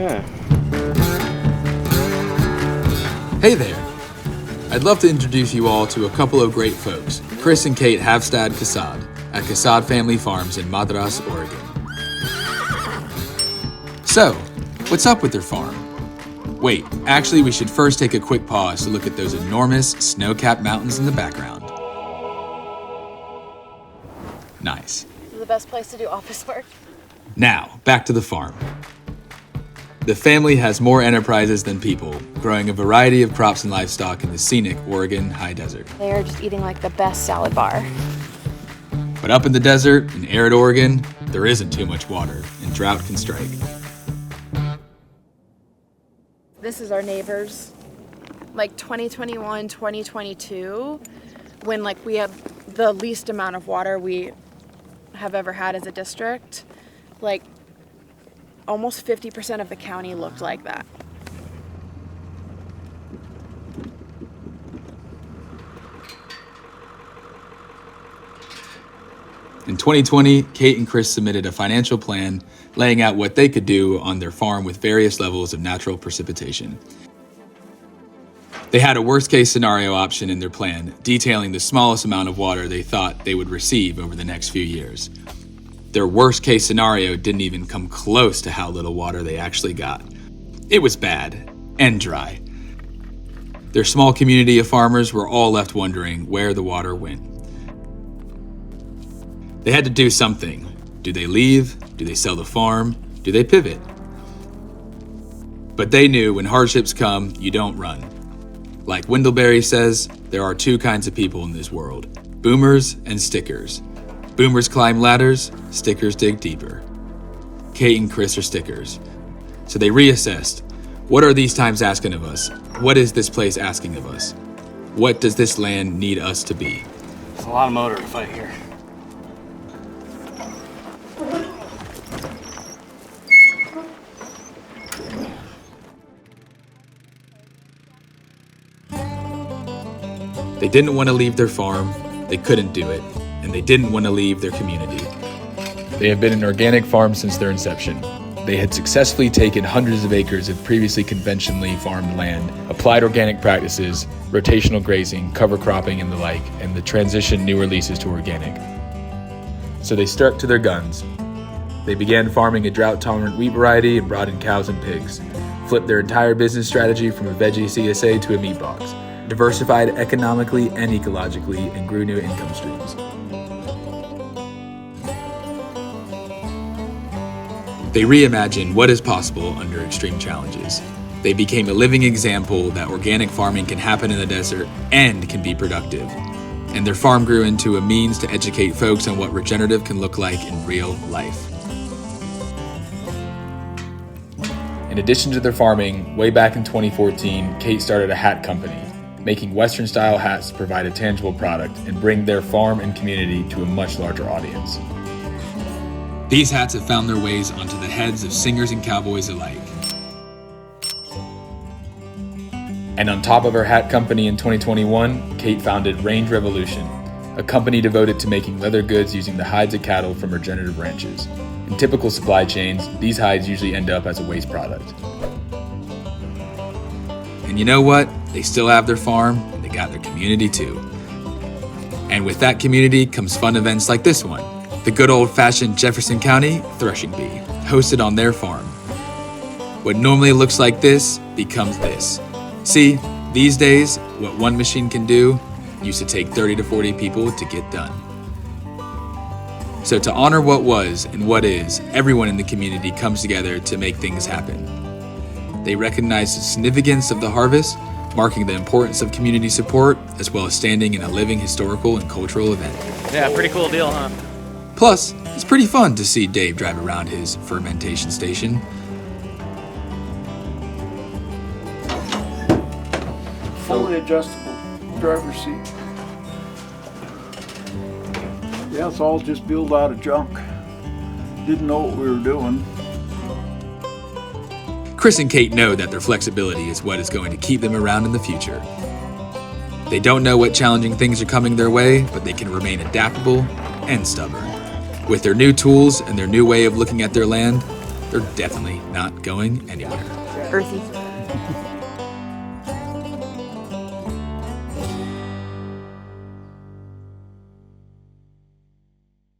Yeah. Hey there. I'd love to introduce you all to a couple of great folks, Chris and Cate Havstad-Casad at Casad Family Farms in Madras, Oregon. So, what's up with their farm? Wait, actually we should first take a quick pause to look at those enormous snow-capped mountains in the background. Nice. This is the best place to do office work. Now, back to the farm. The family has more enterprises than people, growing a variety of crops and livestock in the scenic Oregon high desert. They are just eating like the best salad bar. But up in the desert, in arid Oregon, there isn't too much water, and drought can strike. This is our neighbors. Like 2021, 2022, when like we had the least amount of water we have ever had as a district, like almost 50% of the county looked like that. In 2020, Cate and Chris submitted a financial plan laying out what they could do on their farm with various levels of natural precipitation. They had a worst-case scenario option in their plan, detailing the smallest amount of water they thought they would receive over the next few years. Their worst-case scenario didn't even come close to how little water they actually got. It was bad and dry. Their small community of farmers were all left wondering where the water went. They had to do something. Do they leave? Do they sell the farm? Do they pivot? But they knew when hardships come, you don't run. Like Wendellberry says, there are two kinds of people in this world, boomers and stickers. Boomers climb ladders, stickers dig deeper. Cate and Chris are stickers. So they reassessed. What are these times asking of us? What is this place asking of us? What does this land need us to be? There's a lot of motor to fight here. They didn't want to leave their farm, they couldn't do it, and they didn't want to leave their community. They have been an organic farm since their inception. They had successfully taken hundreds of acres of previously conventionally farmed land, applied organic practices, rotational grazing, cover cropping, and the like, and the transitioned newer leases to organic. So they stuck to their guns. They began farming a drought-tolerant wheat variety and brought in cows and pigs, flipped their entire business strategy from a veggie CSA to a meat box, diversified economically and ecologically, and grew new income streams. They reimagined what is possible under extreme challenges. They became a living example that organic farming can happen in the desert and can be productive. And their farm grew into a means to educate folks on what regenerative can look like in real life. In addition to their farming, way back in 2014, Cate started a hat company, making Western-style hats to provide a tangible product and bring their farm and community to a much larger audience. These hats have found their ways onto the heads of singers and cowboys alike. And on top of her hat company in 2021, Cate founded Range Revolution, a company devoted to making leather goods using the hides of cattle from regenerative ranches. In typical supply chains, these hides usually end up as a waste product. And you know what? They still have their farm, and they got their community too. And with that community comes fun events like this one, the good old-fashioned Jefferson County Threshing Bee, hosted on their farm. What normally looks like this becomes this. See, these days, what one machine can do used to take 30 to 40 people to get done. So to honor what was and what is, everyone in the community comes together to make things happen. They recognize the significance of the harvest, marking the importance of community support, as well as standing in a living historical and cultural event. Yeah, pretty cool deal, huh? Plus, it's pretty fun to see Dave drive around his fermentation station. Fully adjustable driver's seat. Yeah, it's all just built out of junk. Didn't know what we were doing. Chris and Cate know that their flexibility is what is going to keep them around in the future. They don't know what challenging things are coming their way, but they can remain adaptable and stubborn. With their new tools and their new way of looking at their land, They're definitely not going anywhere. Earthy.